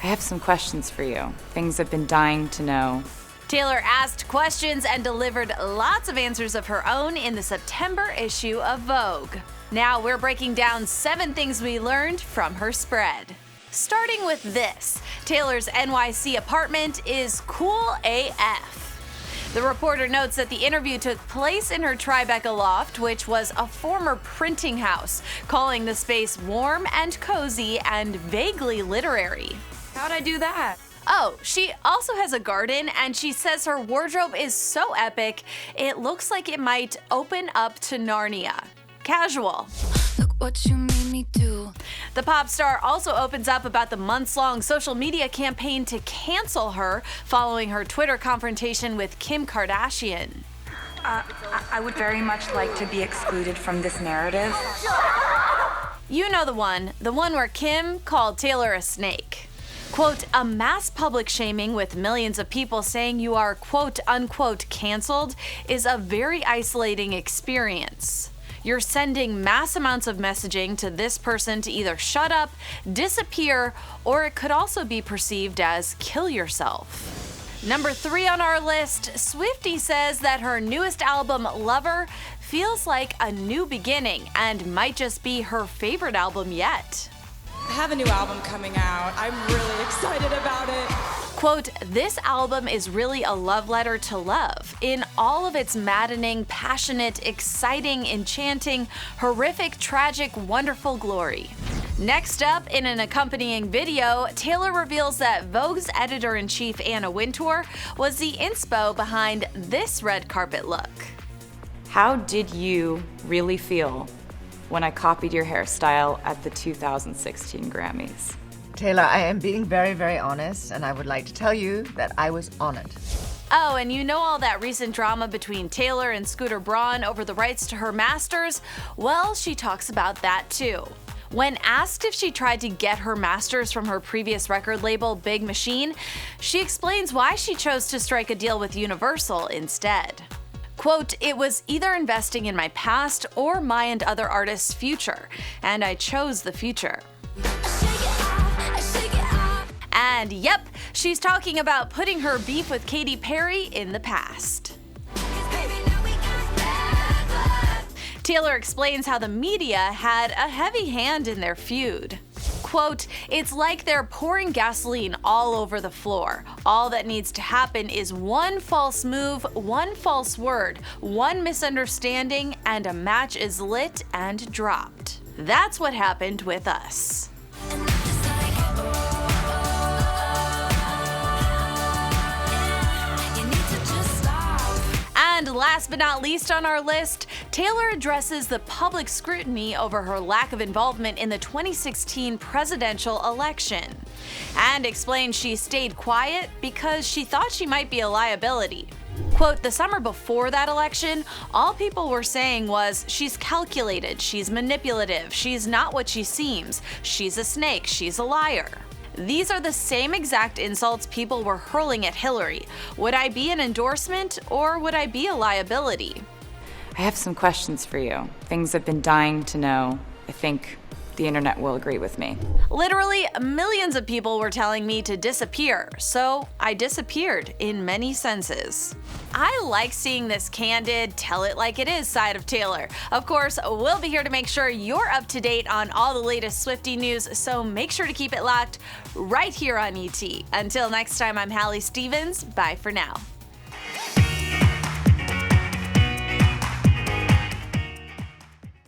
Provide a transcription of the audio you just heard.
I have some questions for you. Things I've been dying to know. Taylor asked questions and delivered lots of answers of her own in the September issue of Vogue. Now we're breaking down 7 things we learned from her spread. Starting with this, Taylor's NYC apartment is cool AF. The reporter notes that the interview took place in her Tribeca loft, which was a former printing house, calling the space warm and cozy and vaguely literary. How'd I do that? Oh, she also has a garden, and she says her wardrobe is so epic, it looks like it might open up to Narnia. Casual. Look what you made me do. The pop star also opens up about the months-long social media campaign to cancel her following her Twitter confrontation with Kim Kardashian. I would very much like to be excluded from this narrative. You know the one where Kim called Taylor a snake. Quote, a mass public shaming with millions of people saying you are quote unquote canceled is a very isolating experience. You're sending mass amounts of messaging to this person to either shut up, disappear, or it could also be perceived as kill yourself. Number 3 on our list, Swiftie says that her newest album, Lover, feels like a new beginning and might just be her favorite album yet. I have a new album coming out. I'm really excited about it. Quote, this album is really a love letter to love in all of its maddening, passionate, exciting, enchanting, horrific, tragic, wonderful glory. Next up, in an accompanying video, Taylor reveals that Vogue's editor-in-chief Anna Wintour was the inspo behind this red carpet look. How did you really feel when I copied your hairstyle at the 2016 Grammys? Taylor, I am being very, very honest, and I would like to tell you that I was honored. Oh, and you know all that recent drama between Taylor and Scooter Braun over the rights to her masters? Well, she talks about that too. When asked if she tried to get her masters from her previous record label, Big Machine, she explains why she chose to strike a deal with Universal instead. Quote, it was either investing in my past or my and other artists' future, and I chose the future. And yep, she's talking about putting her beef with Katy Perry in the past. Taylor explains how the media had a heavy hand in their feud. Quote, it's like they're pouring gasoline all over the floor. All that needs to happen is one false move, one false word, one misunderstanding, and a match is lit and dropped. That's what happened with us. And last but not least on our list, Taylor addresses the public scrutiny over her lack of involvement in the 2016 presidential election, and explains she stayed quiet because she thought she might be a liability. Quote, the summer before that election, all people were saying was, she's calculated, she's manipulative, she's not what she seems, she's a snake, she's a liar. These are the same exact insults people were hurling at Hillary. Would I be an endorsement or would I be a liability? I have some questions for you. Things I've been dying to know. I think the internet will agree with me. Literally, millions of people were telling me to disappear, so I disappeared in many senses. I like seeing this candid, tell it like it is side of Taylor. Of course, we'll be here to make sure you're up to date on all the latest Swiftie news, so make sure to keep it locked right here on ET. Until next time, I'm Hallie Stevens. Bye for now.